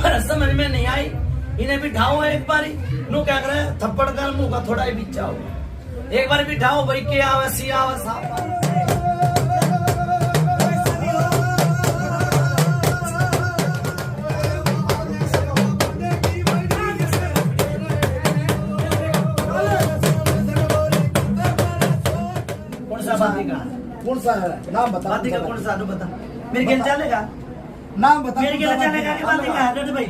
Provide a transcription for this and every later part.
पर समझ में नहीं आई। इन्हें बिठाओ एक बारी, नु क्या करे थप्पड़ कर मुंह का थोड़ा ही बिचा हो, एक बार बिठाओ भाई के आवे सी आवे साहब। कौन सा है नाम बता, बाती का कौन सा बता, मेरे खेल चलेगा नाम बता, मेरे खेल चलेगा कि बाती का है भाई,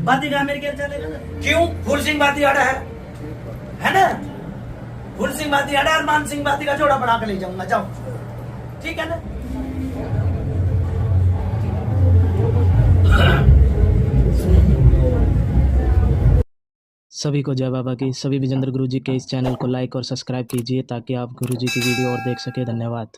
बाती का मेरे खेल चलेगा क्यों? फूल सिंह बाती आड़ा है ना, फूल सिंह बाती आड़ा और मान सिंह बाती का जोड़ा बना के ले जाऊंगा, जाओ ठीक है ना। सभी को जय बाबा की। सभी विजेंद्र गुरु जी के इस चैनल को लाइक और सब्सक्राइब कीजिए ताकि आप गुरु जी की वीडियो और देख सके। धन्यवाद।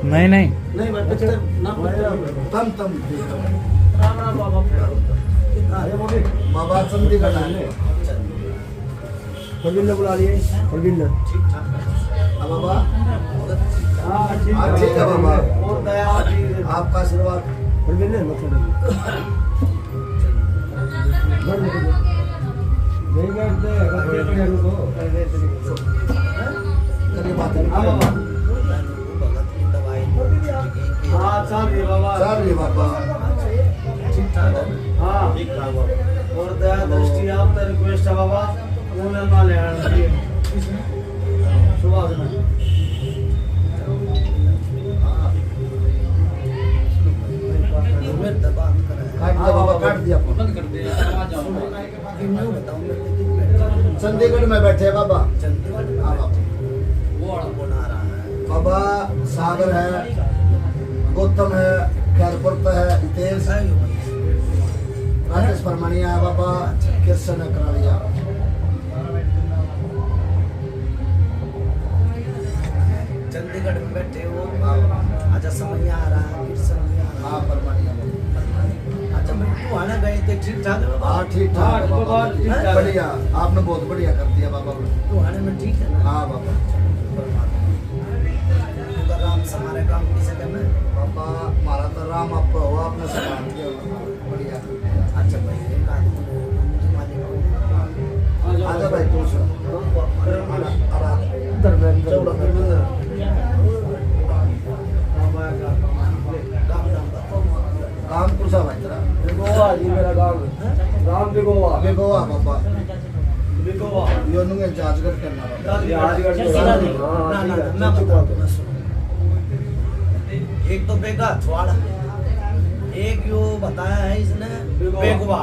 नहीं नहीं नहीं तम राम राम बाबा बाबा चंडीगढ़ है, प्रवीण बुला लिए, प्रवीण बाबा ठीक है बाबा, और दया आपका आशीर्वाद प्रवीण और दया दृष्टि आप रिक्वेस्ट है बाबा ना ले सुभाष में काट दिया, चंडीगढ़ में बैठे बाबा। बाबा सागर है, गौतम है, खैरपुर है, हितेश है, राजेश परमणिया है बाबा, कृष्ण करालिया। चंडीगढ़ में बैठे हो, अच्छा समझ आ रहा है, हाँ परमणिया। अच्छा तू आने गए थे ठीक ठाक? हाँ ठीक ठाक बढ़िया, आपने बहुत बढ़िया कर दिया बाबा। तू आने में ठीक है ना? हाँ बाबा। राम हमारे काम किसे करना बाबा? हमारा तो राम आप हो, आपने संभाल दिया बढ़िया। अच्छा भाई आजा भाई तू काम कौन सा भाई तेरा? गोवा जी मेरा गांव राम भी गोवा बाबा गोवा यो नुगे जांचगढ़ करना ना बता दो। एक तो बेगा छुआड़ा, एक यो बताया है इसने बेगवा।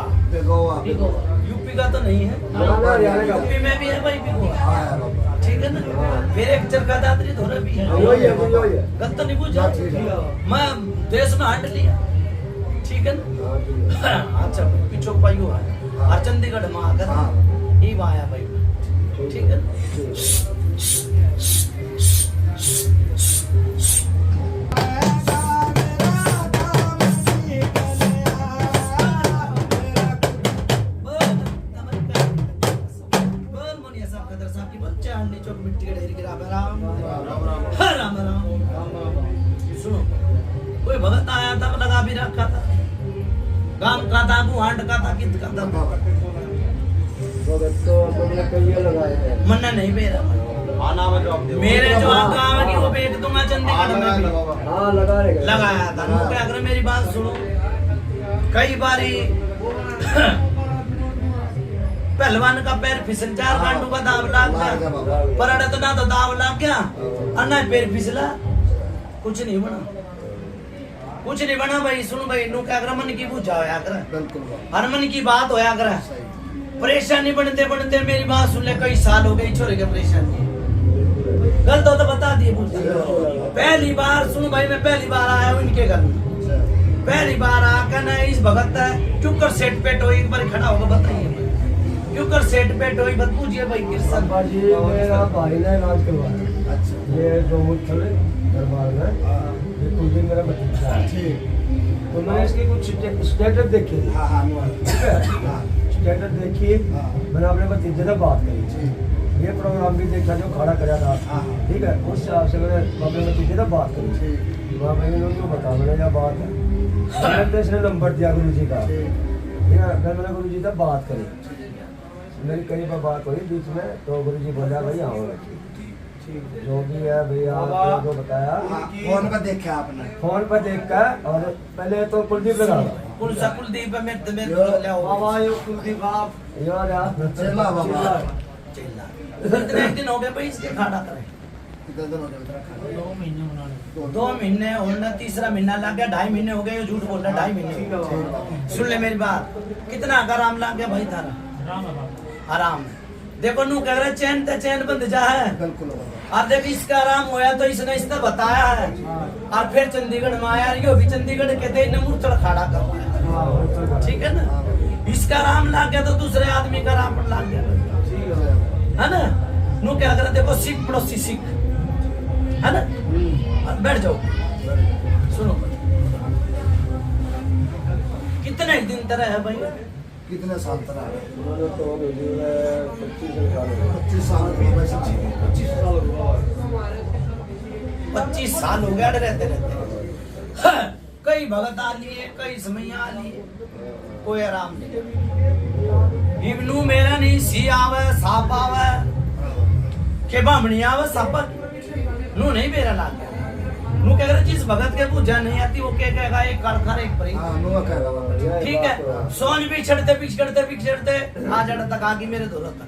यूपी का तो नहीं है, यूपी में भी है भाई बेगवा, ठीक है ना। फिर एक चरखा दादरी धोरा भी है, गलत तो नहीं पूछा, मैं देश में हट लिया, ठीक है ना। अच्छा पिछो पाइयो है और चंडीगढ़ में आकर आया भाई, ठीक है ना? सुनो, कोई भगत आया था, लगा भी रखा था, गांव का था, गुहांड का था, कित का था, मन्ना नहीं मेरा, मेरे जो गाँव की वो बेच दूंगा चंडीगढ़ में भी लगाया था। नो क्या कर, मेरी बात सुनो, कई बारी पहलवान का पैर फिसल, 4 गांडू का दाव लाग गया, पर अड़े तो ना तो दाव लाग गया, अन्ना पैर फिसला, कुछ नहीं बना, कुछ नहीं बना भाई। सुनो भाई, नु क्या कर, मन की पूछा होया कर, हर मन की बात होया कर, परेशानी बनते बनते मेरी बात सुन ले, कई साल हो गई छोरे के परेशानी, गलत हो तो बता दिए। पहली बार सुनो भाई, मैं पहली बार आया हूँ इनके घर में, पहली बार आकर ना इस भगत चुकर सेट पेट हो, एक बार खड़ा होगा, बताइए क्यों सेट पेट हुई, बत पूछिए भाई किरसन बाजी मेरा भाई ने इलाज करवाया। अच्छा, ये जो मुझे दरबार में ये कुछ दिन मेरा भतीजा है, तो मैंने इसकी कुछ स्टेटस देखी थी, ठीक है, स्टेटस देखी, मैंने अपने भतीजे से बात करी, ये प्रोग्राम भी देखा जो खड़ा कराया था, ठीक है, उस हिसाब से मैंने अपने भतीजे से बात करी, मैंने उनको बता, मैंने यह बात है, मैंने इसने नंबर दिया गुरु जी का, ठीक है, फिर मैंने गुरु जी से बात करी, मेरी कई बार बात हुई बीच में, तो गुरु जी बोला भाई आओ, जो भी है भैया आपको जो बताया, फोन पर देखा आपने, फोन पर देख कर, और पहले तो कुलदीप लगा, कुलदीप में कुलदीप आप यार चला बाबा, कितने दिन हो गए भाई इसके खाड़ा करे? 2 महीने होना, तीसरा महीना लग गया, 2.5 महीने हो गए, झूठ बोल रहा, 2.5 महीने। सुन ले मेरी बात, कितना का आराम लग गया भाई थारा? आराम देखो, नू कह रहे चैन ते चैन बंद जा है, और देख इसका आराम होया तो इसने इसने बताया है, और फिर चंडीगढ़ में आया, यो भी चंडीगढ़ कहते हैं मूर्छड़ खाड़ा करवाया, ठीक है ना? इसका आराम लग गया तो दूसरे आदमी का आराम लग गया, है ना? नू क्या कर, देखो सिख पड़ोसी सिख, है ना? बैठ जाओ, सुनो, कितने दिन तरह है भाई? कितने साल तक है? 25 साल 25 साल हो गया रहते रहते, कई भगत आ लिए, कई समय आ लिए, कोई आराम नहीं। इब्नू मेरा नहीं सी आवे, साप आवे, के बामणी आवे, सापक नू नहीं मेरा लाग गया। नू कह रहे जिस भगत के पूजा नहीं आती वो क्या कहेगा, एक कारखाना एक परी, ठीक है? सोच पिछड़ते पिछड़ते पिछड़ते आ जाता तक आगे मेरे दौर तक,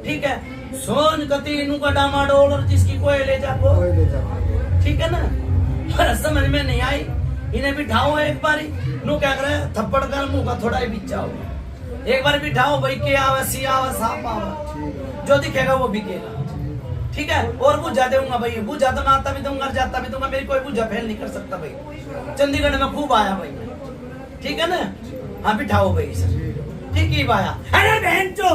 ठीक है? सोन कति नू का डामाडोल, और जिसकी कोई ले जाको, ठीक है ना? समझ में नहीं आई, इन्हें बिठाओ एक बारी, नू क्या करे, थप्पड़ कर मुंह का थोड़ा ही बिचाओ, एक बार बिठाओ भाई, के आवे सी आवे साप आवे, जो दिखेगा वो बिकेगा, ठीक है? और बुझा दूंगा भाई, बुझा तो नाता भी दूंगा, जाता भी दूंगा, मेरी कोई बुझा फेल नहीं कर सकता भाई। चंडीगढ़ में खूब आया भाई, ठीक है ना? हाँ बिठाओ भाई सर, ठीक ही आया। अरे बहन चो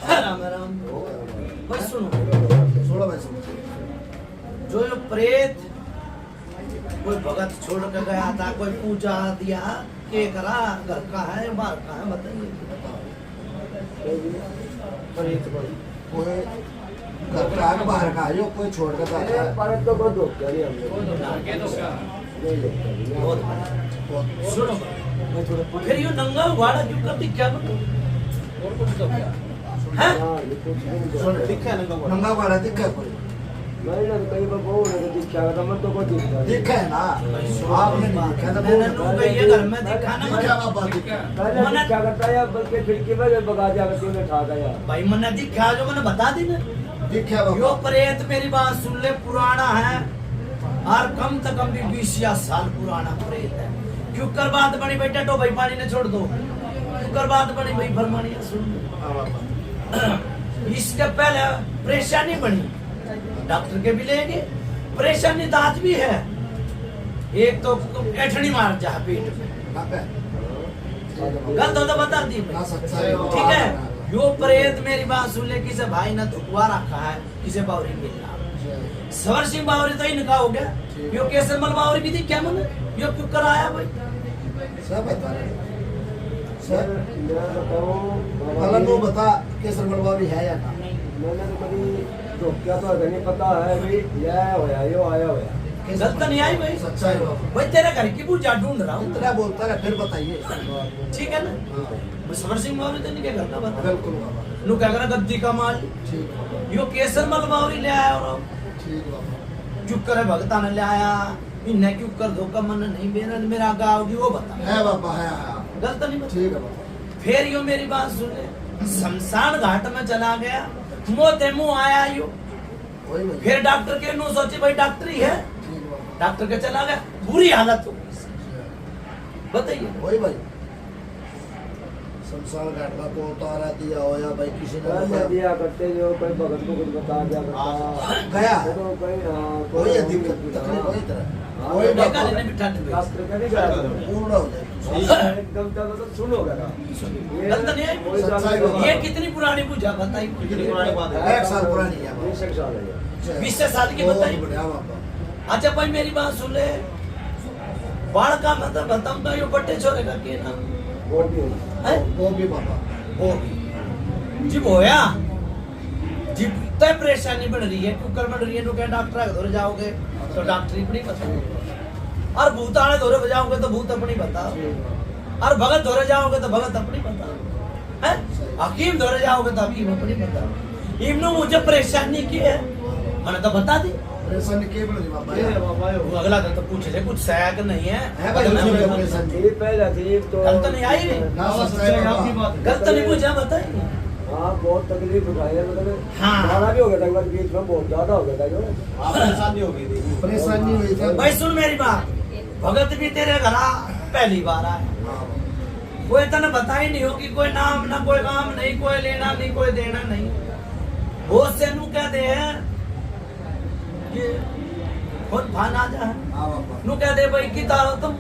राम राम भाई, सुनो, जो प्रेत कोई भगत छोड़ के गया था, कोई पूजा दिया, के करा, घर का है बाहर का है, बताइए? प्रेत कोई घर का है बाहर का है, कोई छोड़ कर जाता है, भारत तो बहुत हो गया सुनो, फिर ये नंगा हुआ क्यों करती, क्या बताओ? हैं? सुन नंगा वाला दिखा कोई नहीं ना कहीं पर बहुत है दिखा का मत तो कोई दिखा है ना आपने नहीं देखा था मैंने नू गई है घर में दिखा ना दिखा बाबा दिखा मैंने क्या करता है बल्कि खिड़की में बगा दिया कि मैं ठा गया भाई मैंने दिखा जो मैंने बता दी ना दिखा यो बाबा प्रेत मेरी बात सुन ले पुराना है और कम से कम भी 20 साल पुराना प्रेत है क्यों कर बात बनी बेटा तो भाई पानी ने छोड़ दो क्यों कर बात बनी भाई फरमानी सुन लो इसके पहले परेशानी बनी डॉक्टर के भी लेंगे परेशानी दांत भी है एक तो ऐठनी मार जा पेट में गलत हो तो बता दी ना सच्चा है ठीक है यो प्रेत मेरी बात सुन ले किसे भाई ने धुकवा रखा है किसे बावरी मिला सवर सिंह बावरी तो इनका हो गया यो केसर मल बावरी भी थी क्या मन यो क्यों कराया भाई सब बता रहे सर मैं बताऊं कल नो बता केसर मलबा भी है या ना मैंने तो कभी तो क्या तो नहीं पता है भाई यह होया यो आया होया गलत नहीं आई भाई सच्चा है बाबा भाई तेरे घर की पूजा ढूंढ रहा हूँ इतना बोलता है फिर बताइए ठीक है ना मैं सवर सिंह बावरी तो नहीं घर का बता बिल्कुल बाबा नु क्या करा गद्दी का माल ठीक बाबा यो केसर मल बावरी ले आया और ठीक बाबा चुप करे भगता ने ले आया इन्हें क्यों कर दो का मन नहीं मेरा गाँव की वो बता है बाबा है गलत नहीं बता ठीक है बाबा फिर यो मेरी बात सुन ले शमशान घाट में चला गया मोते मुंह आया यो वही वही फिर डॉक्टर के नु सोचे भाई डॉक्टर ही है ठीक बाबा डॉक्टर के चला गया बुरी हालत हो बताइए वही भाई संसार घाटला को उतारा दिया होया भाई किसी ने मैं बताया। दिया करते जो कोई भगत को कुछ बता दिया करता गया तो कोई वही है दिक्कत तकलीफ वही तरह वही देखा बाबा नहीं बिठा दे डॉक्टर का नहीं गया पूर्ण हो जाए एकदम तो सुनो गया गलत नहीं है ये कितनी पुरानी पूजा बताई कितनी पुरानी बात है? 1 साल पुरानी है बाबा। 20 साल है 20 साल की बहुत बताई बढ़िया बाबा अच्छा भाई मेरी बात सुन ले बाढ़ का मतलब बताऊं तो ये बट्टे छोरे का के नाम वो भी है वो भी बाबा हो जिब होया जिब तय परेशानी बढ़ रही है कुकर बढ़ रही है तो क्या डॉक्टर के धोरे जाओगे तो डॉक्टर अपनी बता और भूत आने धोरे बजाओगे तो भूत अपनी बता और भगत धोरे जाओगे तो भगत अपनी बता है हकीम धोरे जाओगे तो हकीम अपनी बता इमनु मुझे परेशानी की है मैंने तो बता दी परेशानी के बड़ी बाबा ये है बाबा ये वो अगला तो पूछ ले कुछ सयाग नहीं है भाई गलत ठीक है नहीं परेशानी ये पहला थी तो गलत नहीं आई ना बाबा सच्चा है सच्चाई आपकी बाबा बात है। गलत नहीं पूछा बताइए हाँ बहुत तकलीफ उठाई है मतलब हाँ। खाना भी हो गया था एक बार बीच में बहुत ज्यादा हो गया था जो आप परेशानी हो गई थी परेशानी हुई थी भाई सुन मेरी बात भगत भी तेरे घर पहली बार आए हाँ, कोई तने बता ही नहीं हो कि कोई नाम ना कोई काम नहीं कोई लेना नहीं कोई देना नहीं बहुत से नु कहते हैं कि खुद भान आ जा हाँ बाबा नु कह दे भाई की तारो तुम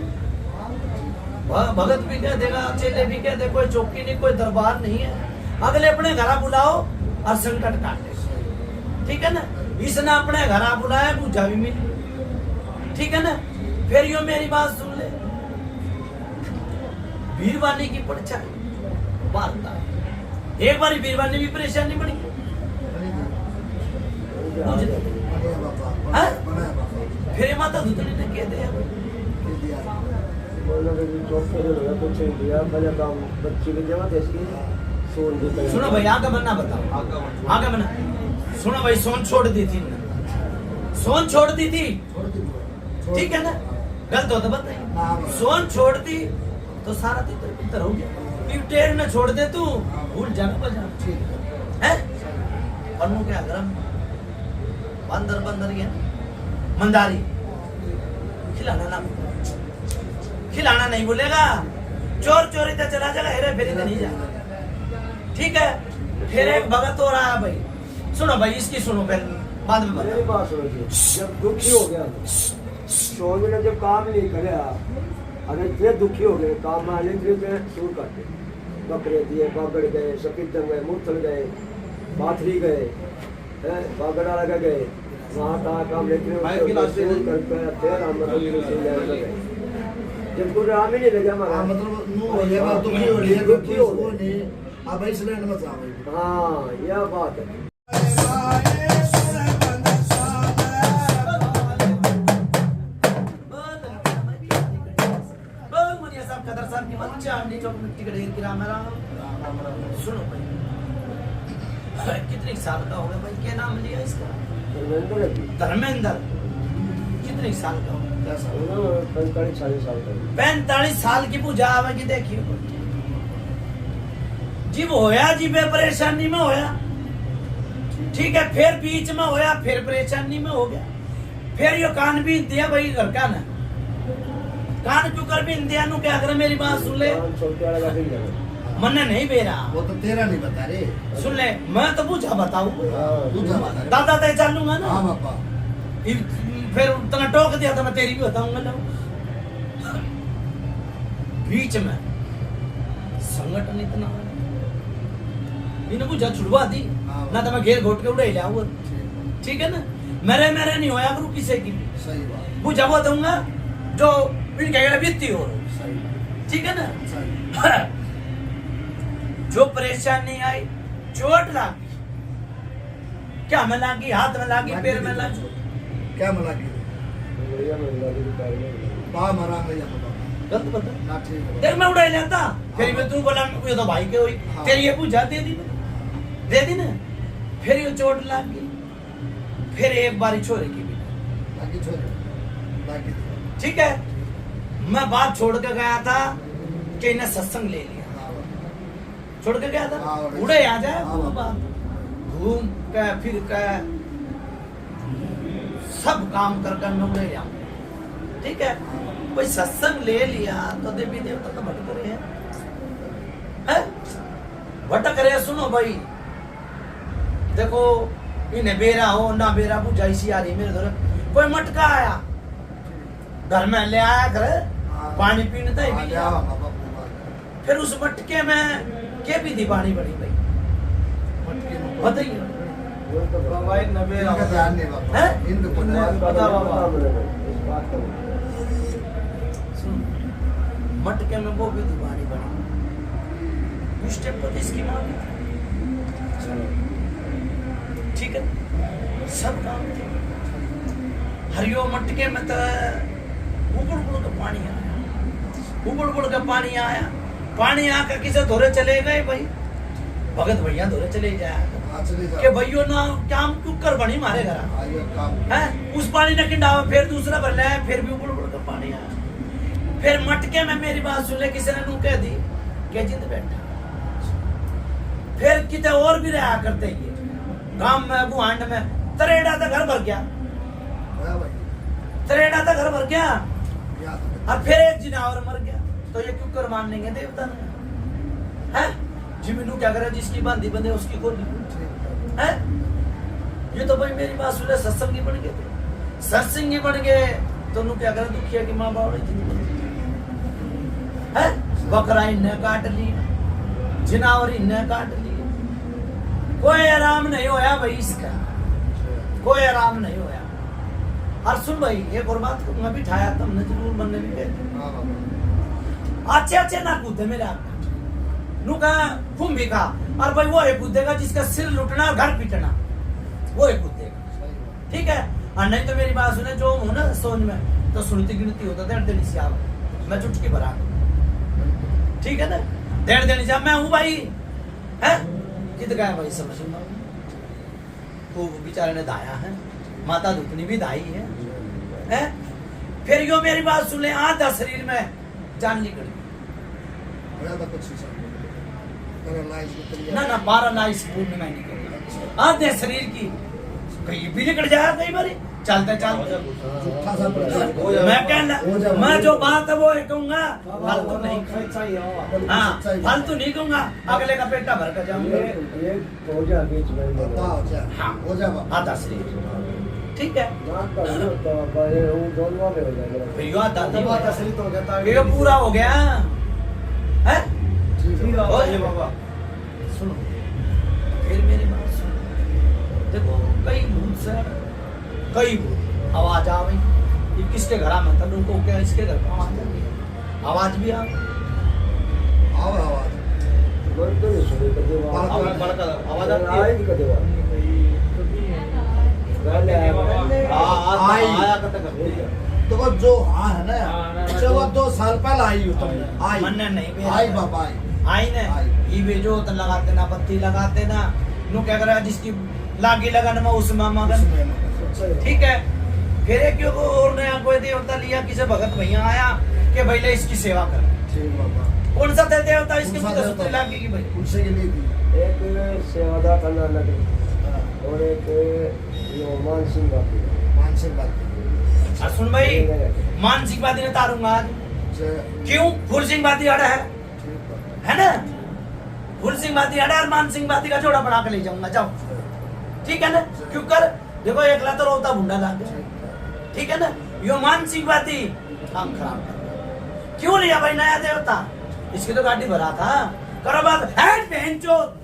भगत भी कह देगा चेले भी कह दे कोई चौकी नहीं कोई दरबार नहीं है अगले अपने घर बुलाओ और संकट काटे ठीक है ना इसने अपने घर बुलाया पूजा भी मिली ठीक है ना फिर यो मेरी बात सुन ले वीरवानी की परछाई वार्ता एक बार वीरवानी भी परेशानी बनी बढ़िया बाबा हाँ? बढ़िया बाबा फिर ये माता दूतनी ने कह दिया दे दिया बोलो कि चौथे जो है कुछ नहीं दिया पहले काम बच्ची की जमा थे इसकी सोन दी पहले। सुनो भाई आगे बनना बताओ आगे बना सुनो भाई सोन छोड़ दी थी सोन छोड़ दी थी छोड़ दी ठीक है ना गलत हो तो बताइए हाँ। सोन छोड़ दी तो सारा तितर पितर हो गया टेर न छोड़ दे तू भूल जाना बजा ठीक है पन्नू क्या गरम बंदर बंदर ये मंदारी खिलाना नहीं बोलेगा चोर चोरी तो चला जाएगा हेरे फेरी तो नहीं जाएगा ठीक है फिर एक भगत हो रहा है भाई सुनो भाई इसकी सुनो पहले बाद में मेरी बताओ बात सुनो जी जब दुखी हो गया स्वामी ने जब काम नहीं करे अगर फिर दुखी हो गए काम में आने फिर शुरू करते बकरे दिए बागड़ गए सकीदम गए मुर्थल गए बाथरी गए बागड़ लगा गए वहाँ का काम लेते फिर हम मतलब जब कोई राम ही नहीं लगा हमारा हाँ मतलब नू हो गया बात दुखी हो रही है दुखी हो वो नहीं अब इसलैंड में था भाई हाँ यह बात है सुनो भाई कितने साल का हो गया भाई? क्या नाम लिया इसका? धर्मेंद्र है। धर्मेंद्र। कितने साल का हो गया? 45-40 साल का। 45 साल की पूजा आवेगी देखिए जीव होया जी बे परेशानी में होया, ठीक है, फिर बीच में होया, फिर परेशानी में हो गया, फिर यो कान भी दिया भाई घर का ना कान क्यों कर भी दिया नु क्या करे? मेरी बात सुन ले, मन्ने नहीं बेरा वो तो तेरा नहीं बता रे। सुन ले, मैं तो पूछा बताऊं दूसरा बता रे। दादा ते चलूंगा ना, हाँ बापा। फिर तना टोक दिया तो मैं तेरी भी बताऊंगा ना। बीच में संगठन इतना इन्हें पूछा छुड़वा दी ना तो मैं घेर घोट के उड़े लिया, ठीक है ना। मेरे नहीं होया करू किसी की भी, सही बात। पूछा वो दूंगा जो इनके बीतती हो, सही ठीक है ना। सही। जो परेशानी आई, चोट लगी, क्या में लगी, हाथ में लगी, पैर में लगी, क्या मला की पा मरा गया बाबा। गलत बता ना ठीक है। देख मैं उड़ा लेता, फिर मैं तू बोला ये तो भाई के हुई, हाँ। तेरी ये पूछा दे दी ना, फिर ये चोट लगी, फिर एक बारी छोरे की भी, बाकी छोड़ बाकी ठीक है। मैं बात छोड़ के गया था कि इन्हें सत्संग ले लिया, छोड़ के गया था, हाँ, उड़े आ जाए हाँ, वो बात, घूम के फिर के सब काम कर कर मैं उड़े जाऊं, ठीक है। कोई सत्संग ले लिया तो देवी देवता तो भटक रहे हैं, भटक रहे। सुनो भाई, देखो इन्हें बेरा हो ना बेरा पूछा इसी आ रही मेरे घर, कोई मटका आया घर में ले आया घर पानी पीने था भी लिया, फिर उस मटके में के भी दी पानी बड़ी भाई, बताइए इनका ध्यान नहीं बाबा। हैं? इनको बता बाबा। मटके में वो भी थी पानी बड़ी, उस टाइम पर इसकी माँ भी थी, ठीक है, सब काम थे। हरियो मटके में तो उबड़ का पानी आया, उबड़ का पानी आकर किसे धोरे चले गए भाई, भगत भैया धोरे चले जाए कि भैया ना काम क्यों कर बनी मारे घर है, उस पानी ने किंडावा, फिर दूसरा भर लाया, फिर भी उबड़ का पानी आया, फिर मटके में मेरी बात सुन ले, किसी ने नू कह दी कि जिंद बैठा, फिर किते और भी रहा करते ये गांव में गुहांड में तरेड़ा था घर भर गया, तरेड़ा था घर भर गया, और फिर एक जिनावर मर गया, तो ये क्यों कर मानेंगे देवता ने, है जिमिनू क्या करे, जिसकी बांधी बंधे उसकी खोली है। ये तो भाई मेरी बात सुन ले, सत्संगी बन गए थे, सत्संगी बन गए तो नू क्या करे, दुखिया की माँ बाप है, बकरा इन्हें काट ली, जिनावर इन्हें काट ली, कोई आराम नहीं होया भाई इसका, कोई आराम नहीं होया। और सुन भाई एक और बात मैं भी ठाया, तुमने जरूर बनने भी कहते अच्छे ना कूदे मेरे आप नू कहा घूम भी खा, और भाई वो है कूदेगा जिसका सिर लुटना और घर पीटना, वो है कूदेगा, ठीक है। और नहीं तो मेरी बात सुने, जो हूँ ना सोच में तो सुनती गिनती होता डेढ़ दिन से मैं चुटकी भरा, ठीक है ना, डेढ़ दिन से मैं हूँ भाई, है कित गया भाई समझ में, वो बेचारे ने दाया है, माता दुखनी भी दाई है? फिर यो मेरी बात सुन ले, आधा शरीर में जान निकल ना ना 12 लाइस पूर्ण में निकल, आधे शरीर की कहीं भी निकल जाए कई बारी चलते मैं कहना, मैं जो बात है वो कहूंगा, फालतू नहीं, हाँ फालतू नहीं कहूंगा, अगले का पेटा भर कर जाऊंगा, आधा शरीर, ठीक है, ये पूरा हो गया है, सुनो फिर मेरी बात सुनो, देखो कई भूत से कई भूत आवाज आ गई, ये किसके घर में तब उनको क्या इसके घर में आवाज आ गई, आवाज भी आ गई, आवाज तो वो जो हाँ है ना, चलो 2 साल पहले आई हो तुमने, आई मन नहीं आई बाबा आई ने ये भी जो तो लगाते ना, बत्ती लगाते ना, नु क्या करा जिसकी लागी लगन में उस मामा का ठीक है। फिर एक क्यों और नया कोई देवता लिया किसे भगत भैया आया कि भैया इसकी सेवा कर। ठीक बाबा। कौन सा थे देवता इसकी कौन सा तो देवता? सूत्र लागी की भाई उनसे के लिए थी। एक सेवादा का नाम लगे और एक यो मानसिंह बापू मानसिक बात। और सुन भाई मान सिंह बाती ने तारूंगा आज क्यों फूल सिंह बाती अड़ा है ना। फूल सिंह बाती अड़ा और मान सिंह बाती का जोड़ा बना के ले जाऊंगा जाओ ठीक है ना। क्यों कर देखो एकला तो रोता भुंडा लाग ठीक है ना। यो मान सिंह बाती काम खराब क्यों लिया भाई नया देवता इसकी तो गाड़ी भरा था करो बात हैट बहन चोद।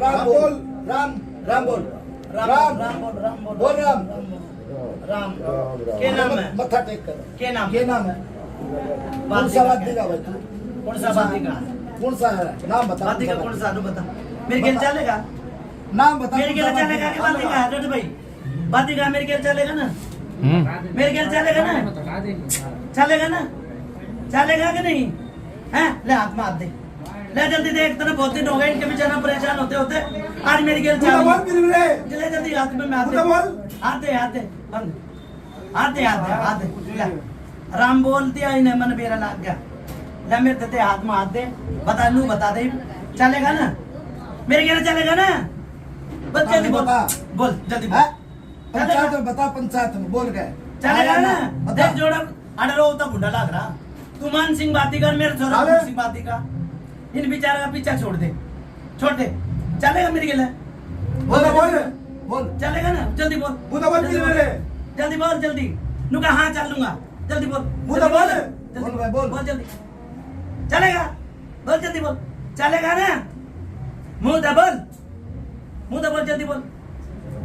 राम बोल राम राम बोल राम राम बोल राम बोल बोल राम राम क्या नाम है मत्था टेक कर क्या नाम क्या नाम है कौन सा वाद्य का भाई तू कौन सा वाद्य का कौन सा है नाम बता वाद्य का कौन सा तू बता मेरे खेल चलेगा नाम बता मेरे खेल चलेगा कि वाद्य का रट भाई वाद्य का मेरे खेल चलेगा ना मेरे खेल चलेगा ना चलेगा ना चलेगा कि नहीं हैं ले हाथ में हाथ दे ले जल्दी दे एक तरफ बहुत दिन हो गए इनके बेचारा परेशान होते होते आज मेरी खेल चल ले जल्दी हाथ में हाथ दे हाथ दे हाथ दे हाथ दे हाथ दे ले राम बोल दिया इन्हें मन मेरा लाग गया ले मेरे दे हाथ में हाथ दे बता लू बता दे चलेगा ना मेरे खेल चलेगा ना बस जल्दी बोल बोल जल्दी बोल पंचायत में बता पंचायत में बोल गए चलेगा ना देख जोड़ा अडरो तो बुढ़ा लग रहा तू मान सिंह बाती कर मेरे छोरा मान सिंह बाती का इन बेचारा का पीछा छोड़ दे चलेगा मेरे के लिए बोल बोल बोल चलेगा ना जल्दी बोल जल्दी बोल जल्दी नुका हाँ चल लूंगा जल्दी बोल बोल बोल जल्दी बोल भाई बोल बोल जल्दी चलेगा बोल जल्दी बोल चलेगा ना मुंह बोल जल्दी बोल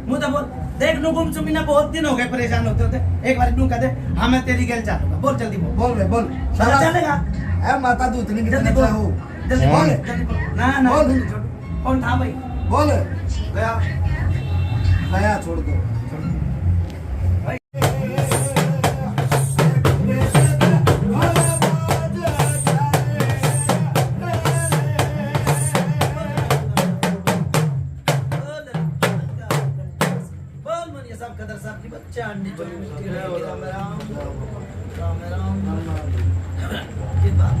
मुंह बोल देख नू गुम सुमीना बहुत दिन हो गए परेशान होते होते एक बार नू कहते हाँ मैं तेरी गैल चलूंगा बोल जल्दी बोल बोल भाई बोल चलेगा ए माता दूत नहीं जल्दी कितना बोल हो जल्दी बोल जल्दी बोल ना ना बोल। कौन था भाई बोल गया गया छोड़ दो बोल मन ये सब कदर साहब की बच्चा अंडी जो मिट्टी रहे राम राम राम राम की बात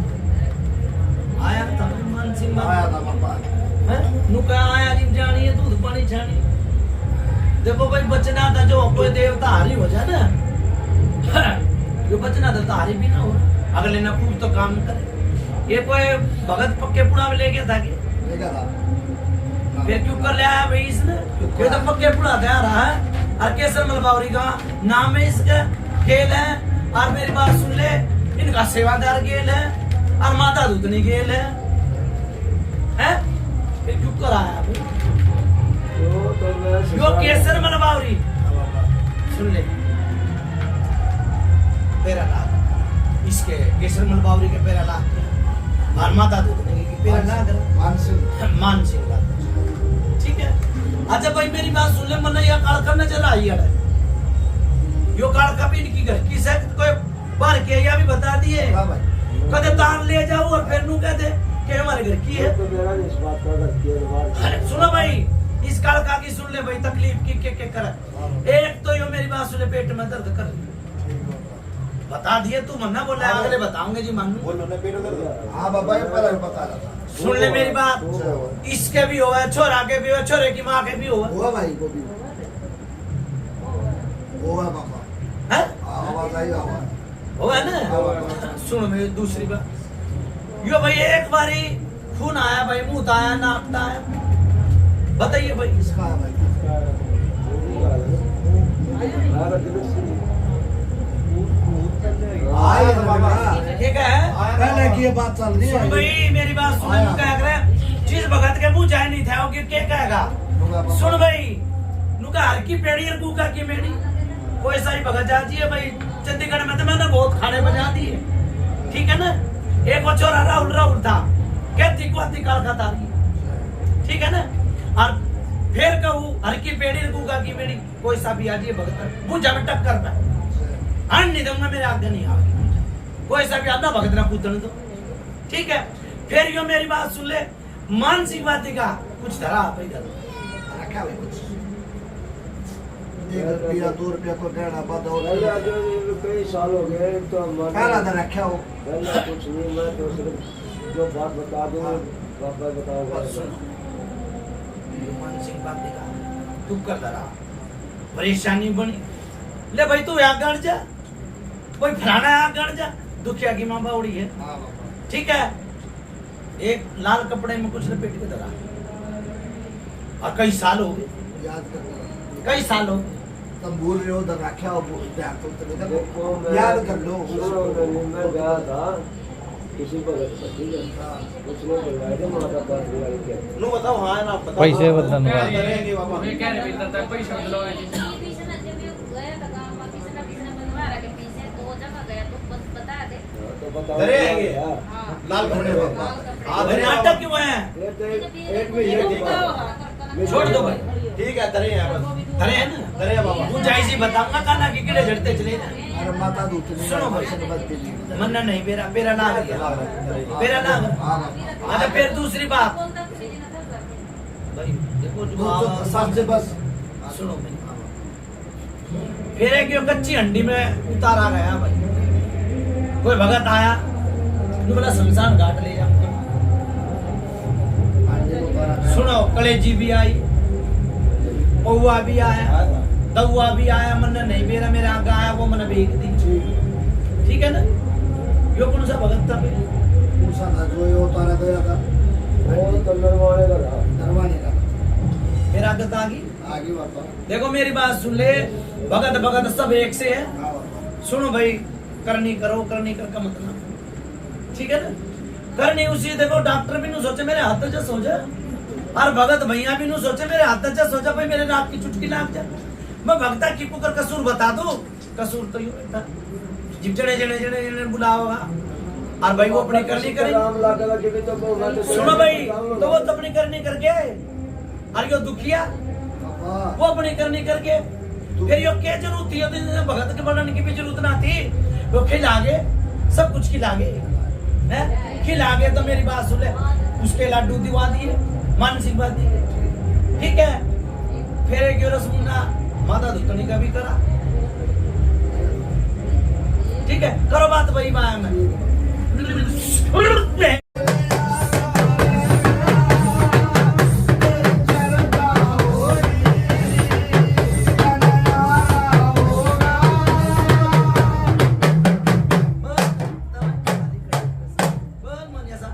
नुका आया जीव जानी है दूध पानी छानी। देखो भाई बचना था जो कोई देवता हारी हो जाए ना, जो बचना था तारी भी ना हो, अगले ना पूछ तो काम करे। ये कोई भगत पक्के पुड़ा में ले गया था कि फिर क्यों कर ले आया भाई इसने? ये तो पक्के पुड़ा दे रहा है और केसर मलबावरी का नाम है इसका, खेल है। और मेरी बात सुन ले, इनका सेवादार गेल है और माता दूतनी गेल है, हैं? फिर क्यों कर आया भाई? यो केसर मलबावरी सुन ले, पेरा लाख इसके केसर मलबावरी के पेरा लाख और माता दूतनी के पेरा लाख मानसिंह बात। ठीक है, अच्छा भाई मेरी बात सुन ले, मन यह काल करने चला आई है यो काल का भी इनकी घर की से कोई बार के या भी बता दिए कदे तार ले जाओ और फिर नू कहते कि हमारे घर की है। सुनो भाई इस काल का की सुन ले भाई, तकलीफ की के कर। एक तो यो मेरी बात सुन ले, पेट में दर्द कर बता दिए, तू मन्ना बोल रहा है, अगले बताऊंगे जी मानू। बोलो ना पेट दर्द। हाँ बाबा ये पहले बता रहा था। सुन ले मेरी बात, इसके भी हुआ है, छोरा के भी हुआ, छोरे की माँ के भी हुआ हुआ भाई को भी हुआ बाबा है, आवाज आई आवाज हुआ है ना। सुनो मेरी दूसरी बात, यो भाई एक बारी खून आया भाई, मुंह आया, नाकता आया, बताइए भाई इसका है भाई आए बाबा ठीक है। पहले की ये बात चल रही सुन है भाई मेरी बात सुन, तू क्या करे चीज भगत के मुंह जाए नहीं था वो क्या कहेगा। सुन भाई नुका हर की पेड़ी और कुका की पेड़ी कोई सारी भगत जाती है भाई। चंडीगढ़ में तो मैंने बहुत खाने बजा दिए, ठीक है ना। एक वो छोरा राहुल राहुल था, कहती को काल खाता ठीक है ना। और फिर कहूँ हर की पेड़ी और कुका की पेड़ी कोई सा भी आजी भगत मुझे में टक्कर पे अन नहीं दूंगा, मेरे आगे नहीं आगे कोई सा भी आधा भगत ना पूतने दो, ठीक है। फिर यो मेरी बात सुन ले, मानसिक बात का कुछ धरा भाई रखा भाई कुछ 1 रुपया 2 रुपया को देना बदो कई साल हो गए तो पहला तो रखा हो पहला कुछ नहीं, मैं तो सिर्फ जो बात बता दूं पापा बताऊंगा। मानसिक बात का तू कर धरा परेशानी बनी ले भाई, तू यहाँ गढ़ जा, कोई फलाना यहाँ गढ़ जा, दुखिया की माँ बावड़ी है, ठीक है। एक लाल कपड़े में कुछ लपेट के धरा और कई साल हो गए, याद कर कई साल हो गए। तुम भूल रहे हो तो रखा हो देखो मैं याद कर लो। मैं गया था किसी को ठीक है, उसने बुलाया था माता पास बुला के नु बताओ हाँ ना बताओ। पैसे बदलने क्या वाले। करेंगे बाबा? तो बताओ डरे हैं ये? हाँ। लाल कपड़े में अरे नाटक क्यों है? एक में ये देखो छोड़ दो भाई, ठीक है डरे हैं बस, अरे है ना, डरे हैं बाबा। तू जाइसी बताऊंगा काना की किले झड़ते चले ना। अरे माता दूतनी सुनो भाई, भाई मन्ना नहीं पेरा पेरा ना गया, पेरा ना गया। अच्छा फिर दूसरी बात भाई, देखो जो सबसे बस सुनो भाई, फिर एक यो कच्ची हंडी में उतारा गया भाई, कोई भगत आया, तू बोला शमशान घाट ले जा। सुनो कलेजी भी आई, पौआ भी आया, दउआ भी आया, मन नहीं मेरा मेरा आगा आया, वो मन बेच दी, ठीक है ना। यो कौन सा भगत था भाई? पूछा था जो ये उतारा गया था वो तो नरवाने का था। दरवाने का फिर आगत आ गई। आगे बाबा देखो मेरी बात सुन ले, भगत भगत सब एक से है। सुनो भाई, करनी करो, करनी कर का मतलब, ठीक है ना। करनी उसी, देखो डॉक्टर भी नहीं सोचे मेरे हाथ से सोचा, और भगत भैया भी नहीं सोचे मेरे हाथ से सोचा भाई मेरे नाक की चुटकी लाग जा। मैं भगता की पुकर कसूर बता दो, कसूर तो यूं बेटा जिब जड़े जड़े जड़े जड़े बुलाओगा और भाई वो अपनी करनी करेंगे। नाम लगा के भी तो बोलना तो सुनो भाई, तो वो तो अपनी करनी करके, और यो दुखिया वो अपनी करनी करके, फिर यो क्या जरूरत थी भगत के बनने की भी जरूरत ना थी। वो खिलागे, सब कुछ खिलागे, खिलागे। तो मेरी बात सुन ले, उसके लड्डू दिवा दिए, मानसिक बात दी, ठीक है। फिर एक रसगुल्ला माता धुतनी का भी करा, ठीक है। करो बात वही माया में।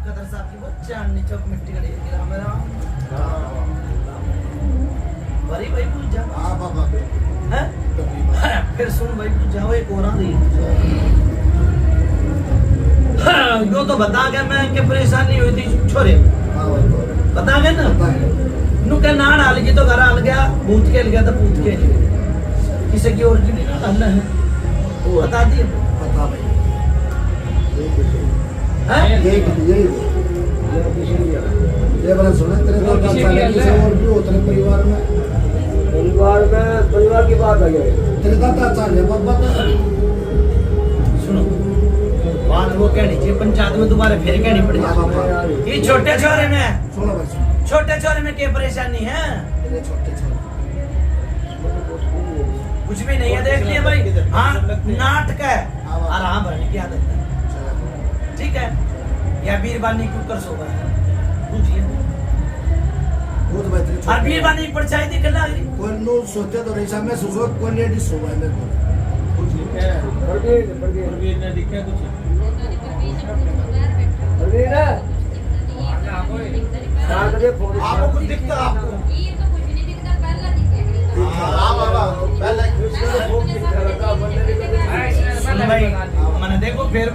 कदर साहब की वो चांदनी चौक मिट्टी का गिरा मेरा बड़ी भाई पूछ जा हाँ बाबा हैं फिर सुन भाई पूछ जाओ एक और आ रही यो तो बता गया मैं कि परेशानी हुई थी छोरे हाँ बाबा बता गए ना बताइए नु के नाड़ हाल गई तो घर हाल गया भूत खेल गया तो भूत खेल गया किसी की ओरिजिनल हमने है वो बता दिए बता भाई हैं ये बड़ा सुना तेरे तो काम चल रहा है और भी होते हैं परिवार में परिवार की बात है तेरे दादा चल रहे बाबा सुनो बात वो कहनी चाहिए पंचायत में दोबारा फिर कहनी पड़ जाती ये छोटे छोरे में सुनो भाई सुनो छोटे छोरे में क्या परेशानी है तेरे छोटे छोटे कुछ भी नहीं है देख लिया भाई हाँ नाटक है आराम भरने की आदत है ठीक है या बीरबानी क्यों कर सोगा पूछिए वो तो भाई तेरे और छोटे बीरबानी की परछाई दिख लग रही कोई नो सोते तो नहीं सामने सुसो कोई लेडीज सुबह में आपको कुछ दिखता आपको हाँ बाबा पहले सुन भाई मैंने देखो फिर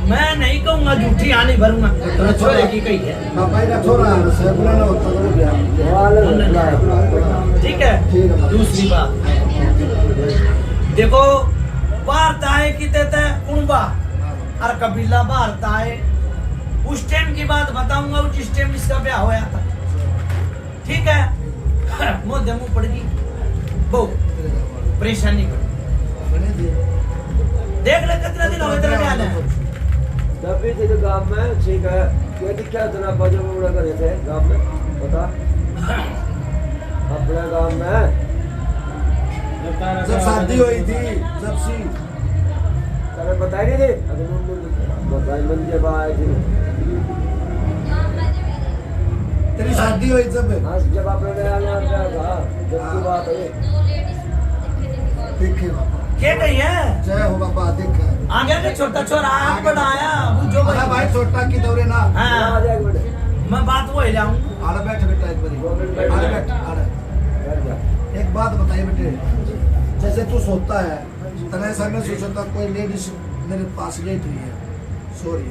मैं नहीं कहूंगा झूठी आनी भरूंगा तो छोरे की कही है पापा का छोरा से बुलाना होता तो क्या ठीक है दूसरी बात देखो भारत आए कि तेते कुंबा और कबीला भारत आए उस टाइम की बात बताऊंगा जिस टाइम इसका ब्याह होया था ठीक है मुंह मुंह पड़ गई वो परेशानी पड़ देख ले कितना दिन हो गए तेरे ब्याह में जब भी थे गांव में ठीक है ये क्या जना बाजू में उड़ा करे थे गांव में बता अपने गांव में जब शादी हुई थी जब सी तने बताई नहीं थी बताई मन के बाद तेरी शादी हुई जब हाँ जब आपने नया नया था जब की बात है देखे बाबा क्या कही है जय हो बाबा देखे आगे के छोटा छोरा आप बढ़ाया जो अरे भाई छोटा की दौरे ना हाँ आ जाए एक मिनट मैं बात वो ही लाऊं आड़ा बैठ बेटा एक बारी आड़ा बैठ आड़ा बैठ जा एक बात बताइए बेटे जैसे तू सोता है तने समय सोचता कोई लेडीज मेरे पास लेट रही है सो रही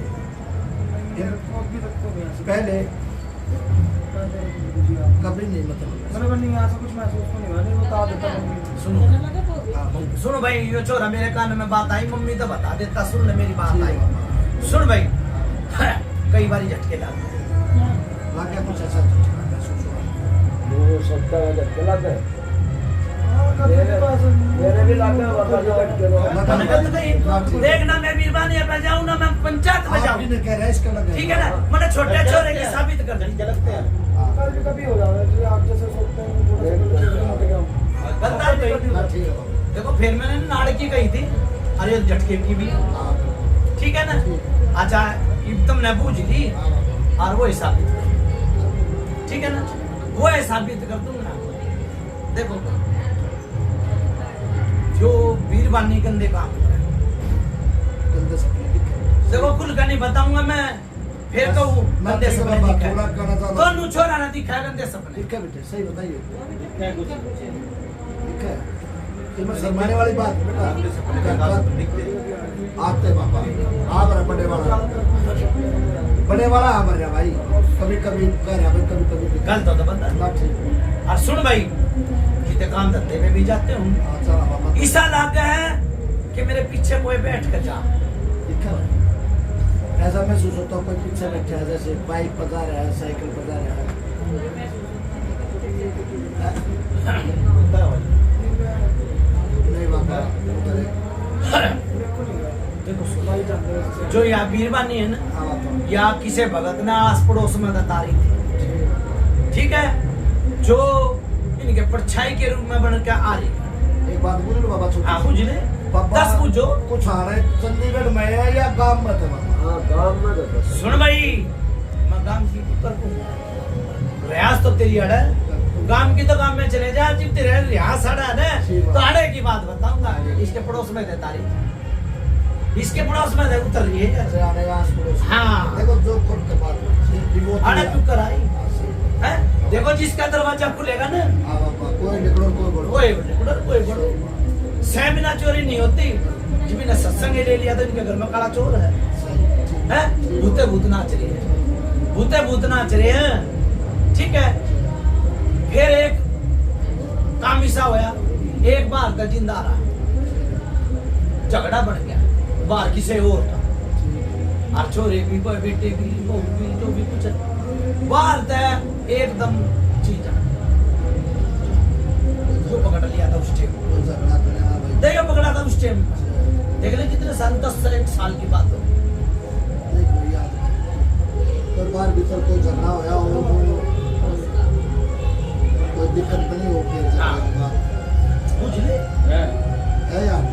है पहले कभी नहीं मतलब सुनो सुनो भाई ये छोरा मेरे कान में बात आई मम्मी तो बता देता सुन ले मेरी बात आई सुन भाई कई बार झटके लग लागे कुछ ऐसा वो सबका झटके लगा मेरे भी लगा बाबा जो झटके लो देखना मैं बीरबानी पे जाऊं ना मैं पंचायत में जाऊं आपने कह रहा है इसका लगा ठीक है ना मैंने छोटे छोरे की साबित कर दी लगते हैं कभी हो जाता है आप जैसे सोचते हैं बता दे ठीक है देखो फिर मैंने नाड़ की कही थी अरे झटके की भी ठीक है ना अच्छा तुमने पूछ ली और वो साबित कर ठीक है ना वो साबित कर दूंगा देखो जो बीरबानी गंदे काम कर रहा है गंदे सपने दिखे देखो खुल का नहीं बताऊंगा मैं फिर कहूँ गंदे सपने दिखा थोड़ा करना था दोनों छोरा ना दिखा गंदे सपने दिखे बेटे सही बताइए दिखे ये मैं शर्माने वाली बात बेटा आपते पापा आप रहा बड़े वाला हमारे भाई कभी कभी कह रहा भाई कभी कभी गलत होता बंदा बात ठीक है और सुन भाई कितने काम धंधे में भी जाते हूँ अच्छा पापा ऐसा लगा है कि मेरे पीछे कोई बैठ कर जा दिखा ऐसा महसूस होता है कोई पीछे बैठा है जैसे बाइक पता रहा है साइकिल पता रहा है नहीं बाबा देखो जो यहाँ बीरबानी है ना या किसे भगत ने आस पड़ोस में तारी थी ठीक है जो इनके परछाई के रूप में बन के आ रही एक बात बोलो बाबा छोटी हाँ पूछ ले पापा 10 पूछो कुछ आ रहा है चंडीगढ़ में है या गांव में थे बाबा हाँ गांव में तो सुन भाई मैं गांव की कर रियाज तो तेरी अड़ है गांव की तो गांव में चले जा जब तेरे रियाज अड़ा है ना तो अड़े की बात बताऊंगा इसके पड़ोस में थे तारी इसके पड़ोस में देखो उतर रही है। अच्छा आने का पड़ोस। हाँ। देखो जो कौन के बात अरे चुप कर आई है। देखो जिसका दरवाजा खुलेगा ना, हाँ बाबा, कोई निकलो कोई बोलो। कोई बड़ो सेमिना चोरी नहीं होती। जिन्हें ने सत्संग ले लिया तो इनके घर में काला चोर है। हैं? भूते भूत नाच रहे हैं, भूते भूत नाच रहे हैं। ठीक है। फिर एक काम ऐसा होया, एक बार का जिंदा रहा, झगड़ा बढ़ गया बाहर किसी और का, और छोरे भी कोई बेटे भी बहू भी जो भी कुछ बाहर तय एकदम चीज जो पकड़ लिया था उस टाइम, कोई झगड़ा करे, हाँ भाई। देखो पकड़ा था उस टाइम। देख ले कितने साल, 10 से 1 साल की बात हो। देखो याद कोई बार भीतर कोई झगड़ा होया हो, कोई दिक्कत नहीं होती है हाँ। झगड़े के बाद। बुझ ले है यार,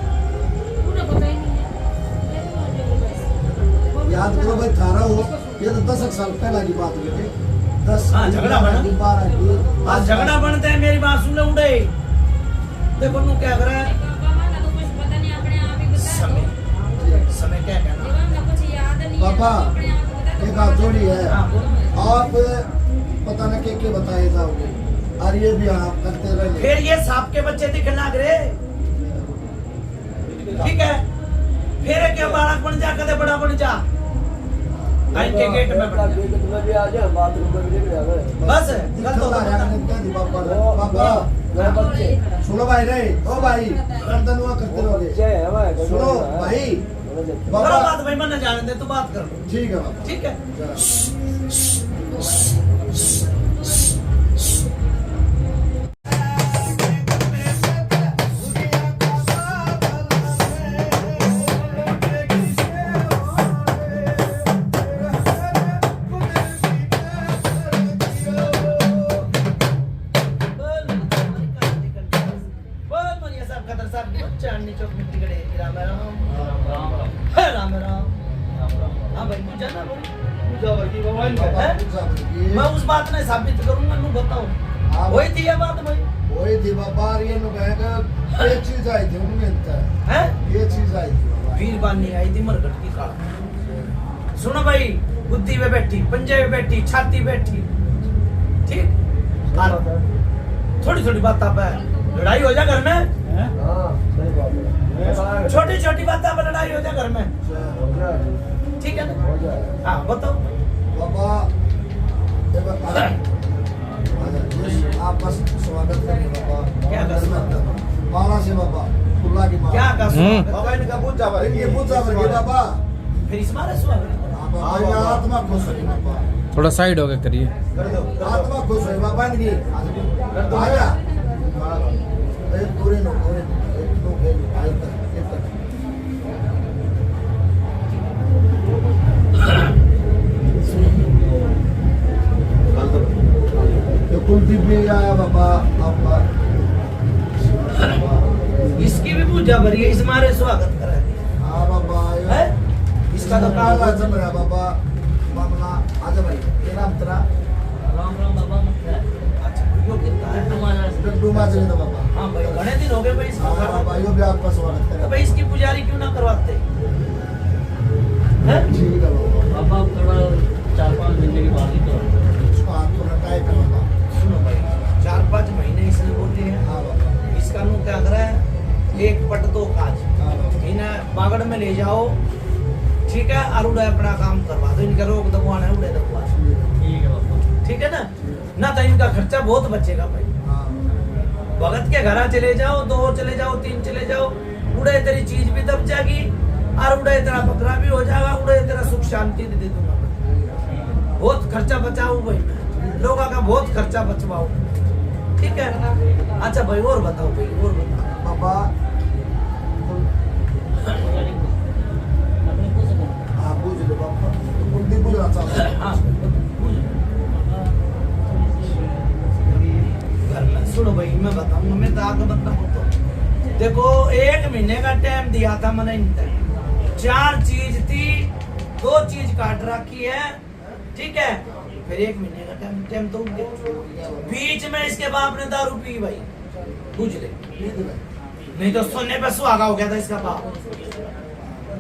याद करो भाई, थारा हो ये तो 10 साल पहला की बात हुई थी। 10 हाँ, झगड़ा बना। 12 की आज झगड़ा बनते हैं, मेरी बात सुन ले उड़े। देखो नू क्या कर रहा है, समय क्या कहना। पापा एक हाथ जोड़ी है, हाँ, बोलो। आप पता न के बताए जाओगे, और ये भी आप करते रहे। फिर ये सांप के बच्चे दिखने लग रहे। ठीक है। फिर क्या बालक बन जा, कदे बड़ा बन जा, आई के गेट में बन जा। बस गलत हो गया। पापा सुनो भाई रे, ओ भाई गर्दन हुआ करते रहोगे। सुनो भाई, करो बाबा बात भाई, मन न जाने दे तो बात कर लो। ठीक है बाबा। ठीक है। मैं उस बात ने साबित करूंगा, नू बताओ। हाँ। वही थी ये बात भाई। वही थी बाबा, ये लोग कहेगा ये चीज आई थी उनमें मिलता है, हैं? ये चीज आई थी बाबा। वीर बानी आई थी मरघट की काल। सुनो भाई, बुद्धि में बैठी, पंजे में बैठी, छाती बैठी। ठीक। थोड़ी थोड़ी बात पे लड़ाई हो जा घर में। छोटी छोटी बात पे लड़ाई हो जा घर में। ठीक है ना? हाँ बताओ। बाबा ये बता, आप बस स्वागत करिए बाबा। क्या कर सकते हो? माला से बाबा, खुला की माला। क्या कर सकते बाबा इनका पूछ जा भाई, ये पूछा बल्कि बाबा। फिर इसमारे स्वागत। हाँ बाबा, ये आत्मा खुश है बाबा, थोड़ा साइड होके करिए। कर दो। आत्मा खुश है बाबा इनकी। आया एक पूरे नो, पूरे एक नो गए आए तक एक तक। तो कुलदीप भी आया बाबा आपका। इसकी भी पूजा भरी है, इसमारे स्वागत करा दिया। हाँ बाबा, है? इसका तो काम काला जम रहा बाबा। मामला आजा भाई, ये नाम तेरा राम राम बाबा मत है। अच्छा यो कितना है तुम्हारा? डब्बू माजरे तो बाबा। हाँ भाई, बड़े दिन हो गए भाई इसको। हाँ बाबा, यो भी आपका स्वागत तो है। भाई इसकी पुजारी क्यों ना करवाते हैं? ठीक है बाबा, पापा थोड़ा 4-5 महीने के बाद ही तो उसको हाथ को हटाए कर बाबा। सुनो भाई, 4-5 महीने इसने बोले हैं। हाँ बाबा, इसका नु क्या कर रहा है, एक पट दो काज। हाँ बाबा। इन्हें बागड़ में ले जाओ, ठीक है, और उड़े अपना काम करवा दो। इनका रोग दबवाना है, उड़े दबवा दो। ठीक है पापा। ठीक है ना? ना तो इनका खर्चा बहुत बचेगा भाई। हाँ भगत के घर चले जाओ, 2 चले जाओ, 3 चले जाओ, उड़े तेरी चीज भी दब जाएगी, और उड़े तेरा बकरा भी हो जाएगा, उड़े तेरा सुख शांति भी दे दूंगा। बहुत खर्चा बचाऊ भाई, लोगों का बहुत खर्चा बचवाओ। ठीक है। अच्छा भाई, और बताओ भाई, और बताओ। बाबा, हाँ पूछ लो बाबा, तो कुलदीप पूछना चाहता है। हाँ, घर में सुनो भाई, मैं बताऊंगा, मैं तो आगे बताऊँ तो देखो, 1 महीने का टाइम दिया था मैंने इनसे। 4 चीज थी, 2 चीज काट रखी है। ठीक है। फिर 1 महीने का टाइम तो बीच में इसके बाप ने दारू पी भाई, बुझ ले। नहीं तो सोने पे सुहागा हो गया था इसका बाप।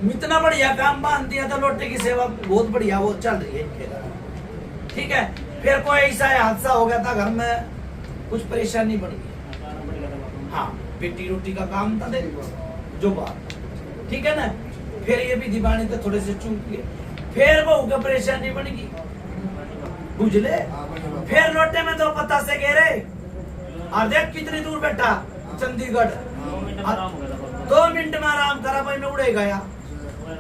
इतना बढ़िया काम बांध दिया था, लोटे की सेवा बहुत बढ़िया वो चल रही है इनके घर। ठीक है, फिर कोई ऐसा हादसा हो गया था घर में, कुछ परेशानी बढ़ गई। हाँ, बेटी रोटी का काम था, देख जो बात, ठीक है ना। फिर ये भी दीवानी तो थोड़े से चूक गए, फिर बहू का परेशानी बन गई, बुझले। फिर लोटे में तो पता से कह रहे, और देख कितनी दूर बैठा चंडीगढ़, 2 मिनट में आराम करा भाई, मैं उड़े गया,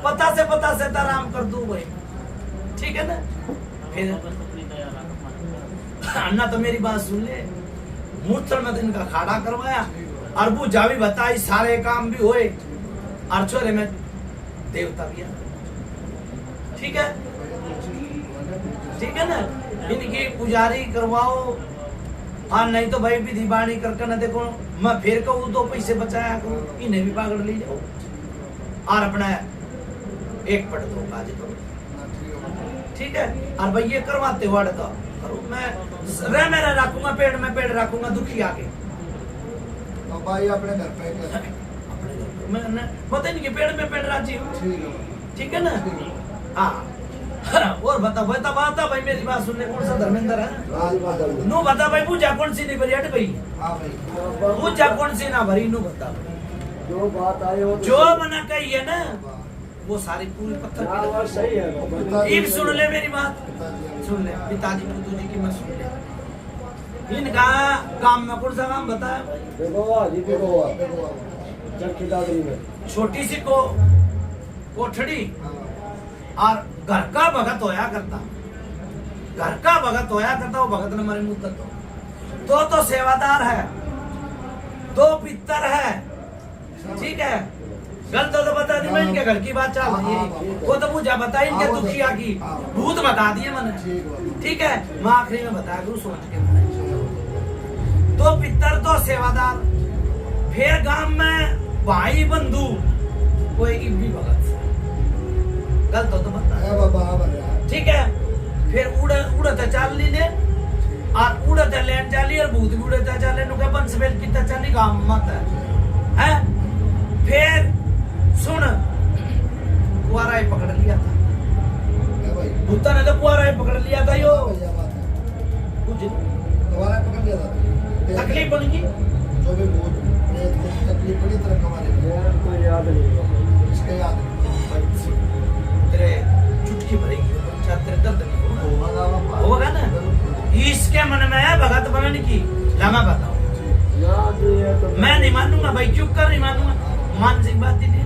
पता से आराम कर दूं भाई, ठीक है ना। फिर अन्ना तो मेरी बात सुन ले, मूर्छल में दिन का खाड़ा करवाया, और बुझा भी बताई, सारे काम भी हुए, और छोरे में देवता भी है, ठीक है, ठीक है ना। इनकी पुजारी करवाओ, और नहीं तो भाई विधि बाणी करके ना देखो, मैं फिर कहूँ 2 पैसे बचाया करूँ, इन्हें भी पागड़ ले जाओ, और अपना एक पट दो काज करो, ठीक है। और भाई ये करवाते हुआ तो करो, मैं रह मेरा रखूंगा, पेड़ में पेड़ रखूंगा, दुखी आगे तो भाई अपने घर पे मैं पता नहीं कि पेड़ में पेड़ राजी हूँ, ठीक है ना। हाँ, और बता भाई, मेरी बात सुनने, कौन सा धर्मेंद्र है? नो बता भाई, पूजा कौन सी नहीं भरी हट भाई, पूजा कौन सी ना भरी, नो बता जो बात आई हो जो मना कही है ना, वो सारी पूरी पत्थर की बात सही है। एक सुन ले मेरी बात, सुन ले पिताजी पुतू जी की मैं सुन ले। इनका काम में कौन सा काम बताया? छोटी सी कोठड़ी, और घर का भगत होया करता, घर का भगत होया करता, वो भगत ने मारे मुंह तक तो सेवादार है, 2 पितर है, ठीक है। गलत तो बता दी, मैं इनके घर की बात चल रही है, वो तो मुझे बताई, इनके दुखिया की भूत बता दिए मैंने, ठीक है। मैं आखिरी में बताया करूँ सोच के, 2 पितर 2 सेवादार, फिर गांव में भाई बंधु कोई भी भगत, गलत तो बता, ठीक है। फिर उड़ते चाल ली ले, और उड़ते लेन चाली, और भूत भी उड़ते चाले, नुके बंसबेल की चाली गांव मत है। फिर सुन, कुआरा ही पकड़ लिया था, भूता ने तो कुआरा ही पकड़ लिया था, यो तकलीफ बन गई, जो भी भूत तकलीफ बड़ी तरह कमाने कोई याद नहीं, इसके याद तेरे चुटकी भरेगी, तेरे दर्द नहीं होगा ना। इसके मन में है भगत बनने की, लगा बताओ, मैं नहीं मानूंगा भाई, चुप कर, नहीं मानूंगा, मानसिक बात ही ले ली,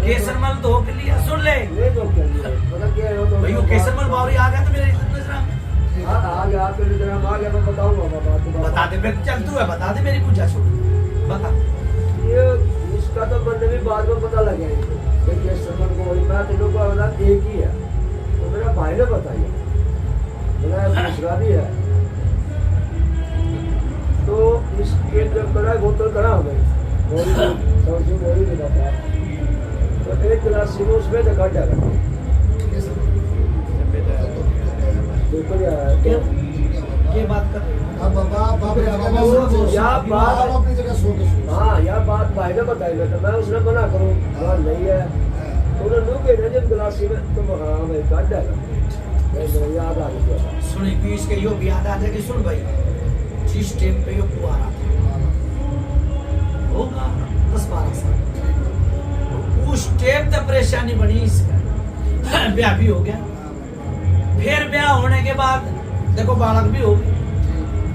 केसरमल धोख लिया, सुन ले भाई, वो केसरमल बावरी आ गया तो मेरे बता दे, चल तू है बता दे, मेरी पूजा छोड़ बता। ये इसका तो मैंने भी बाद में पता लगा, केसरमल को वही बात लोगों का बता एक ही है, तो मेरा भाई ने बताया, मेरा दूसरा भी है, तो इसके जब कड़ा बोतल कड़ा हो गई, सब्जी बोरी भी बताया, तो 1 गिलास सीनो उसमें तो घट जाएगा, देखो ये बात कर, अपनी जगह सो के सो। हाँ यह बात भाई ने बताई, तो मैं उसने मना करूँ नहीं है, तो उन्होंने कह जब गिलासी में, तो हाँ भाई घट जाएगा, याद आ गया। सुनी पीस के यो भी याद आ जाएगी, सुन भाई, जिस टाइम पे यो कुआरा था, होगा 10-12 साल, उस टाइम तक परेशानी बनी इसका, ब्याह भी हो गया, फिर ब्याह होने के बाद देखो बालक भी हो गए,